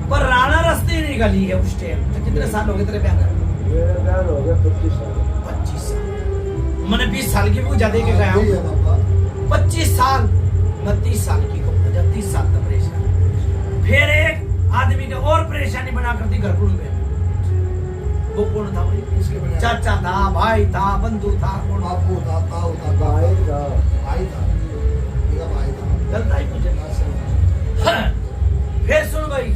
पर राणा रास्ते नहीं गली है उस टाइम। तो कितने साल हो गए तेरे ब्याह कर? मेरा ब्याह हो गया 25 साल। 25 साल, मैंने 20 साल की पूजा दे के गया हूँ, 25 साल, मैं 30 साल की कहूँगा, जब 30 साल तक परेशान, फिर एक आदमी का और परेशानी बना कर दी घर में, वो कौन था भाई? चाचा था, भाई था, बंधु था, बापू था, ताऊ था, भाई था, भाई था, भाई था, गलत आई मुझे। फिर सुन भाई,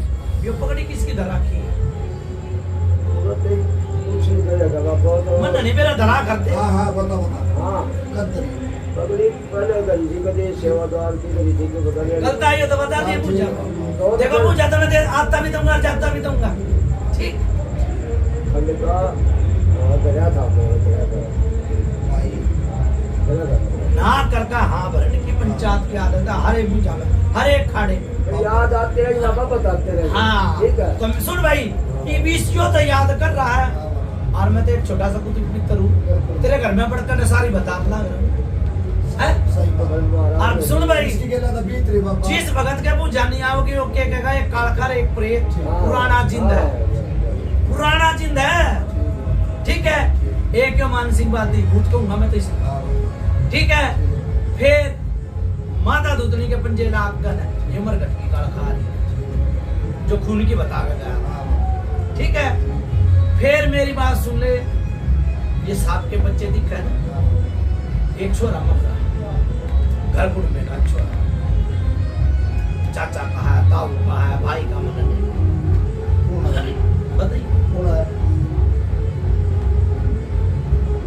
ये पकड़ी किसकी धरा की है? कुछ नहीं करेगा बाबा, मन नहीं मेरा धरा करते। हाँ हाँ बता हाँ कद्दरी पगड़ी पहले गंजी का दे सेवादार की गरी थी कि बता नहीं गलत आई हो तो बता दिए पूजा को। देखो पूजा तो मैं दे आता भी दूंगा, जाता भी दूंगा, ठीक। हमने कहा गया था, गया था भाई ना करका हाँ भरने की पंचायत की आदत है, हर एक पूजा में हर एक खाड़े में। याद आते रहे बाबा, बताते रहे। हाँ ठीक है। तो सुन भाई, ये बीस क्यों तो याद कर रहा है, और मैं तो एक छोटा सा कुछ मित्र हूँ, तेरे घर में पढ़कर सारी बता लग और सुन भाई, जिस भगत के वो जानी आओगे वो क्या कहेगा, एक कालकर एक प्रेत पुराना जिंद है, पुराना जिंद है। ठीक है, एक क्यों मानसिक बात दी भूत कहूंगा मैं तो इसे। ठीक है, फिर माता दूतनी के पंजे लाख गन है, ये मरगट की कालखार जो खून की बता के गया। ठीक है, फिर मेरी बात सुन ले, ये सांप के बच्चे दिख रहे ना, एक छोरा मर रहा घर गुड़ में का छोरा, चाचा कहा है, ताऊ कहा है, भाई का मन नहीं बताइए।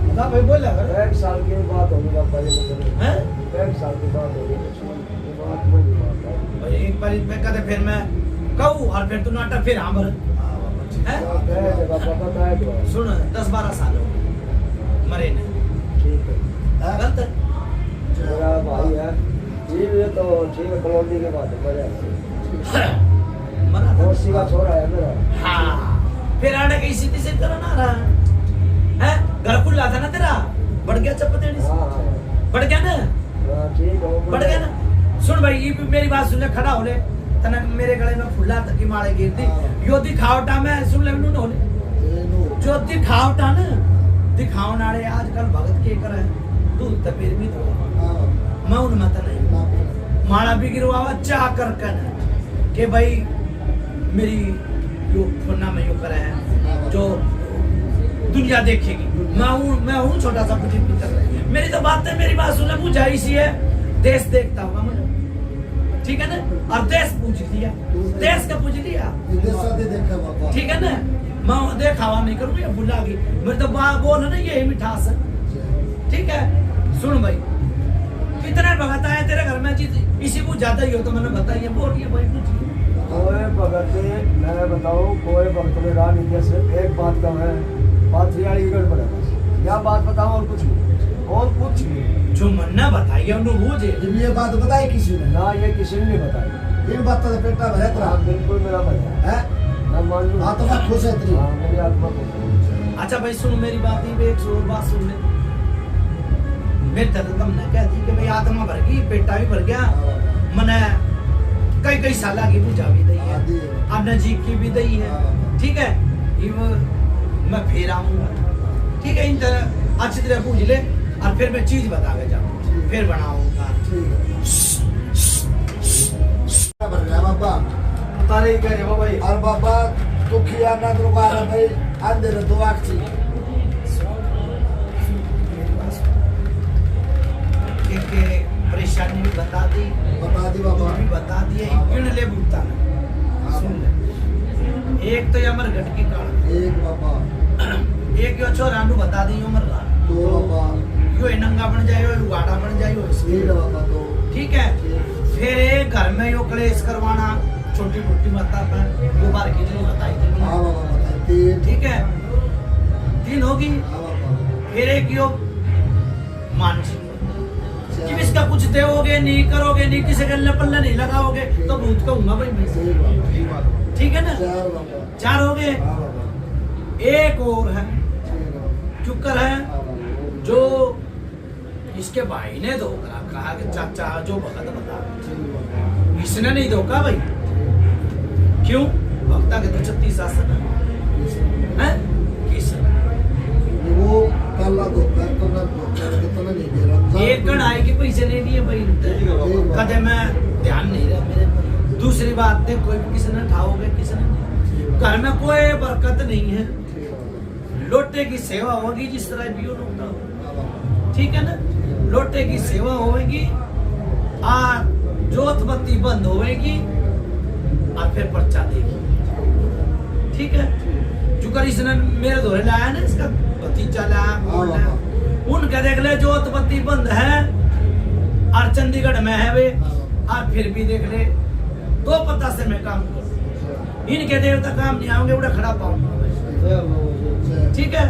बता भाई, बोला एक साल की बात होगी पापा, हैं? एक साल की बात होगी, बात में भी बात है। भाई एक बार इसमें कहते फिर मैं कहूँ और फिर तू नाटक फिर हाँ भर हैं? सुन 10-12 साल हो गए मरे नहीं, ठीक है, गलत है। मेरा भाई है जी, ये तो ठीक है, कलौनी के बाद मरा था। मौसी का छोरा है मेरा। हाँ, फिर आने की सीधी से करना रहा है, घर खुला था ना तेरा, बढ़ गया चप्पल देने से, हाँ बढ़ गया ना, हाँ, ठीक है, बढ़ गया ना। सुन भाई, ये भी मेरी बात सुन ले, खड़ा हो ले, तना मेरे गले में फुल्ला तक की माले गिरती, यो दिखावटा में सुन ले नून हो ले, जो दिखावटा ना, दिखाव नाड़े आजकल भगत के करे दूध तपेर भी तो मैं उन मत नहीं माड़ा भी गिरवावा चाह कर के भाई मेरी यो फुन्ना में यो करे है जो दुनिया देखेगी, मैं हूँ छोटा सा कुछ नहीं। मेरी तो बात है, मेरी बात सुनना मुझे इसी है, देश देखता होगा मुझे, ठीक है ना, और देश पूछ लिया, देश का पूछ लिया, ठीक है ना, मैं देखावा नहीं करूँगा, भुला गई मेरे तो बोल ना, यही मिठास है। ठीक है, सुन भाई, कितने भगत आए तेरे घर में, इसी को ज्यादा ही हो तो मैंने बताइए, बोलिए भाई पूछिए। कोई भगत मैं बताऊँ, कोई भगत ने राह नहीं दिया, सिर्फ एक बात कम है, पाथरियाड़ी गड़बड़ है बस, या बात बताऊँ और कुछ नहीं, और कुछ नहीं। जो मन्ना बताइए अनुभूज ये बात बताई किसी ने ना, ये किसी ने नहीं बताई, इन बात तो पेटा भरे तेरा हाँ, बिल्कुल मेरा भैया है, मैं मान लूँ, आत्मा खुश है तेरी। हाँ, मेरी आत्मा खुश है। अच्छा भाई सुनो मेरी बात, ही एक और बात सुन ले, मेरे तरह तुमने कह दी कि भाई आत्मा भर गई, पेटा भी भर गया, मने कई साल की पूजा भी दी है, अब नजीक की भी दी है। ठीक है, मैं फिर आऊंगा, ठीक है, इन तरह अच्छी तरह पूछ ले, और फिर मैं चीज बता के जाऊँ, फिर बनाऊंगा। बाबा पता नहीं क्या रे भाई, और बाबा तो किया ना तो भाई अंदर दो आखी एक परेशानी भी बता दी बाबा, भी बता दिए, गिन ले भूता सुन ले, एक तो अमर घट की काल, एक बाबा, एक यो छोरानू बता दी उमर का, दो बाबा, यो नंगा बन जाए, यो गाड़ा बन जाए, यो तीन बाबा, दो ठीक है। फिर एक घर में यो क्लेश करवाना, छोटी मोटी माता पर दो बार की नहीं बताई थी, हाँ बाबा बताए तीन, ठीक है, 3 होगी। हाँ बाबा, फिर एक यो मानसिक कि इसका कुछ दोगे नहीं, करोगे नहीं, किसी गले पल्ले नहीं लगाओगे तो भूत कहूंगा भाई मैं, सही बात, ठीक है ना। चार बाबा, 4 हो गए, हाँ बाबा, एक और है ठीक है, चुकर है, हाँ बाबा, जो इसके भाई ने धोखा कहा कि चाचा जो भगत बता, ठीक बाबा, इसने नहीं धोखा भाई, क्यों, भक्ता के तो 36 आसन है, किसने वो काला धोखा तो ना धोखा तो ना नहीं दे रहा, एक कढ़ाई के पैसे ले लिए भाई, कदे मैं ध्यान नहीं रहा मेरे। दूसरी बात है, कोई भी किसी ने ठाओगे, किसी ने घर में कोई बरकत नहीं है, लोटे की सेवा होगी जिस तरह भी हो लोटा हो, ठीक है ना, लोटे की सेवा होगी, और जोत बत्ती बंद होगी, और फिर पर्चा देगी, ठीक है। जो कर इसने मेरे दोहरे लाया ना, इसका भतीजा लाया, उनके देख ले जोत बत्ती बंद है, और चंडीगढ़ में है वे, और फिर भी देख ले 2 पता से मैं काम करूँ, इनके देवता काम नहीं आओगे, उड़ा खड़ा पाऊंगा, ठीक है।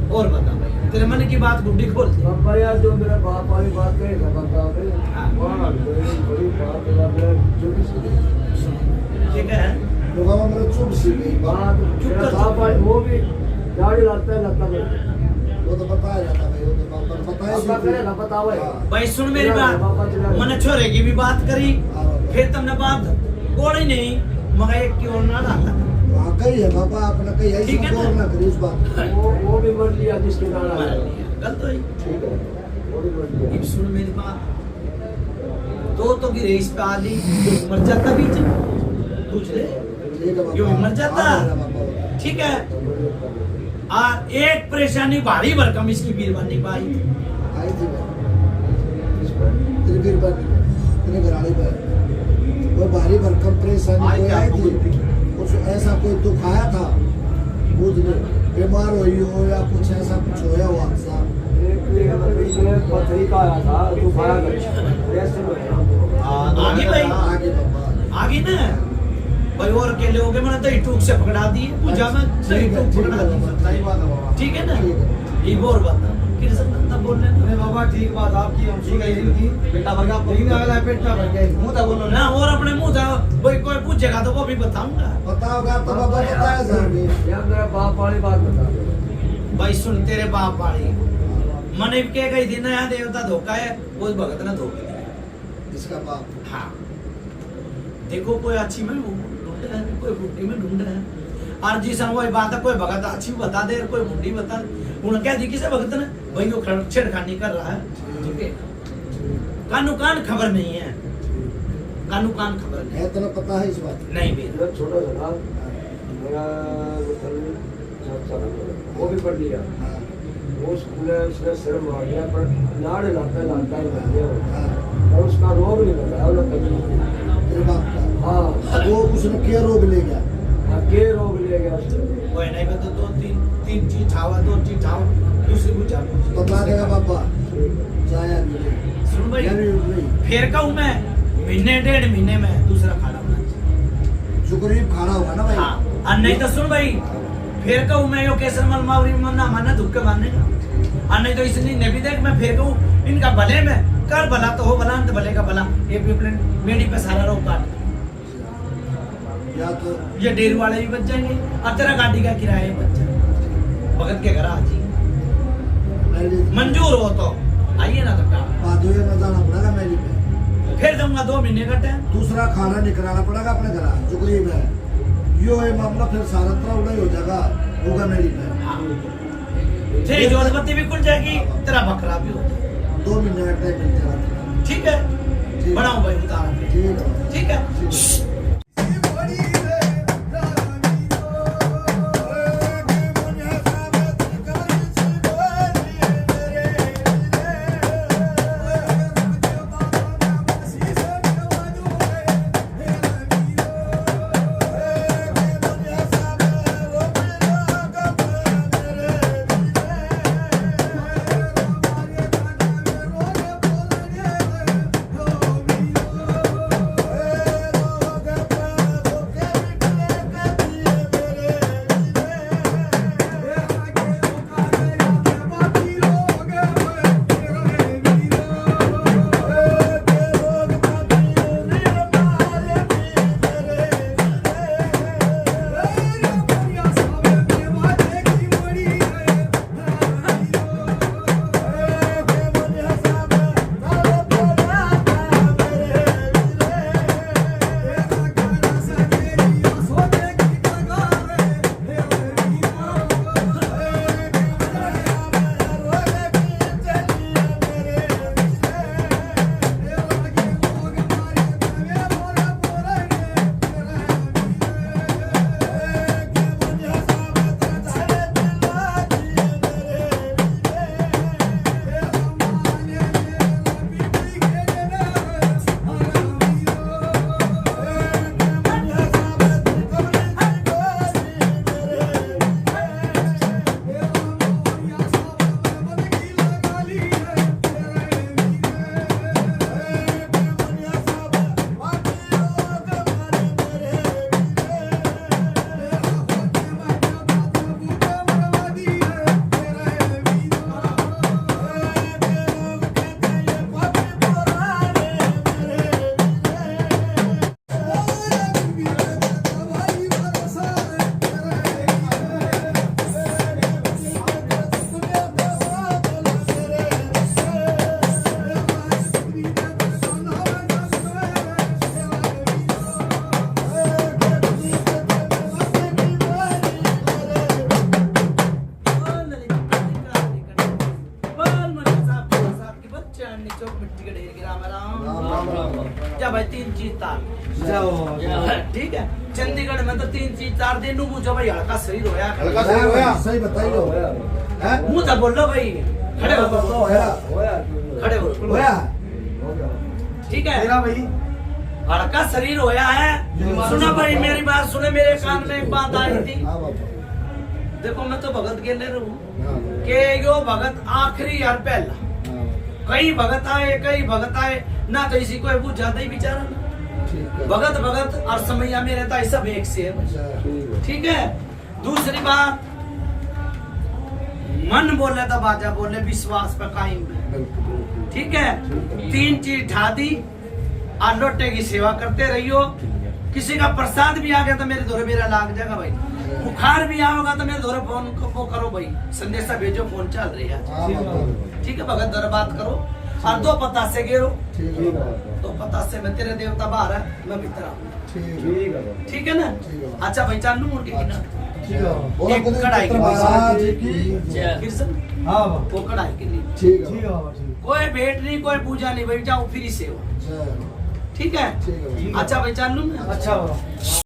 और बता भाई, तेरे मन की बात गुड्डी खोल दे। पापा यार जो मेरा बाप वाली बात कहेगा पापा वहाँ बड़ी बात है मेरा जो भी ठीक है तो बाबा मेरा चुप सी गई बात मेरा बाप वाली वो भी गाड़ी लाता है लगता है वो तो बताया जाता भाई, वो तो पापा ने बताया पापा करे ना बताओ भाई सुन मेरी बात, मैंने छोरे की भी बात करी, फिर तुमने बात गोड़ी नहीं मगर एक की ओर ना डाला। हाँ कही है पापा आपने कही है, ठीक है इसमें गौर ना करी इस बात पे। वो भी मर लिया जिसके नाम मर लिया, गलत हुई। ठीक है वो भी मर लिया अब सुन मेरी बात, तो की रेस पे आदि मर जाता बीच पूछ ले, ठीक है यूं ही मर जाता। पापा ठीक है एक परेशानी भारी भरकम इसकी बीरबानी पाई आई थी तेरे वीर पर तेरे घराने पर वो भारी भरकम परेशानी कोई आई थी, कुछ ऐसा कोई दुख आया था बुझ ले, बीमार हुई हो या कुछ ऐसा कुछ होया हो आपसा? एक पथरी का आया था तो खाया ऐसे में आगे भाई आगे पापा आगे ना भाई और अकेले हो गए, मैंने तो टूक से पकड़ा दिए पूजा में सही टूक पकड़ा दी। सही बात है बाबा। ठीक है ना ये और बात कृष्ण नंदा बोल रहे अरे बाबा ठीक बात आपकी, हम ठीक है इनकी बेटा भर गया, लेकिन अगला पेटा भर गया मुंह तो बोलो ना और अपने मुंह था भाई कोई पूछेगा तो वो भी बताऊंगा। बताओगा तो पापा बताया जाएगी। यार मेरा बाप वाली बात बता दो भाई सुन तेरे बाप वाली मने के गई थी नया देवता धोखा है वो भगत ने धोखे दिया। इसका बाप हाँ देखो कोई अच्छी में ढूंढ रहा है, कोई बुढ़ी में ढूंढ रहा है और जी संग वही बात है, कोई भगत अच्छी बता दे कोई बुढ़ी बता दे। उन्हें क्या दी किसे भगत ने भाई वो छेड़खानी कर रहा है। ठीक है कानू कान खबर नहीं है, कानू कान खबर नहीं है, तेरा पता है इस बात? नहीं भी मेरा छोटा था मेरा वो भी पढ़ लिया हाँ, वो स्कूल है उसने सिर मार दिया पर लाड़ लाता ही बन गया हाँ, और उसका रोग नहीं बताया वो कभी तेरे बाप का हाँ वो उसने क्या रोग ले गया? के रोग ले गया उसने कोई नहीं बता दो तीन चीज छावा दो चीज छावा दूसरी पूछा बता देगा पापा जाया भी सुन भाई नहीं फिर कहूँ मैं महीने 1.5 महीने में दूसरा खाना बना सुग्रीव खाना होगा ना भाई? हाँ और नहीं तो सुन भाई फिर कहूँ मैं यो केसर मल मावरी मन्ना माना धुक्के मारने का और नहीं तो इसलिए ने भी देख मैं फिर कहूँ इनका भले में कर भला तो हो भला अंत भले का भला ये पीपल मेडी पे सारा रोग काट या तो ये डेयरी वाले भी बच जाएंगे और तेरा गाड़ी का किराया बच जाएगा भगत के घर आज ही मेरी मंजूर हो तो आइए ना तो बादुए में जाना पड़ेगा मेरी पे, फिर दूंगा 2 महीने का टाइम। दूसरा खाना निकलाना पड़ेगा अपने घर सुग्रीव है यो है मामला, फिर सारा तरह उड़ाई हो जाएगा होगा मेरी पे। तेरी जोड़पत्ती भी खुल जाएगी तेरा बकरा भी हो जाएगा। 2 महीने का टाइम मिल जाएगा। ठीक है बढ़ाओ भाई उतार ठीक है ठीक है। ठीक है। चंडीगढ़ में तो 3-4 दिन पूछो भाई हल्का शरीर होया हल्का शरीर होया। सही बताइयो हैं मुंह तो बोलो भाई खड़े हो होया खड़े हो होया ठीक है। मेरा भाई हल्का शरीर होया है। सुनो भाई मेरी बात सुने, मेरे कान में एक बात आई थी। हां बाबा देखो मैं तो भगत गेले रहूं हां के यो भगत आखिरी यार पहला कई भगत आए ना तो इसी को बहुत ज्यादा ही बेचारा ना ठीक है भगत और समैया मेरे तो सब एक से है बस। ठीक है। दूसरी बात मन बोले तो बाजा बोले, विश्वास पे कायम है। बिल्कुल ठीक है। 3 चीज ढा दी और लोटे की सेवा करते रहियो। किसी का प्रसाद भी आ गया तो मेरे धोरे मेरा लाग जाएगा भाई। बुखार भी आओगा तो मेरे धोरे फोन को करो भाई, संदेशा भेजो, फोन चल रही है। हां बाबा ठीक है भगत धोरे बात करो और 2 पता से गेरो। ठीक है 2 पता से मैं तेरे देवता बाहर है, मैं भीतर आऊँ। ठीक है ठीक है ना। ठीक है। अच्छा भाई चालू मुड़ के किना ठीक है बोला एक कुछ कढ़ाई की महाराज की कृष्ण हाँ बाबा वो कढ़ाई के लिए ठीक ठीक है है बाबा ठीक कोई भेंट नहीं, कोई पूजा नहीं भाई, जाओ फ्री सेवा। जय ठीक है। ठीक है अच्छा भाई चालू में अच्छा बाबा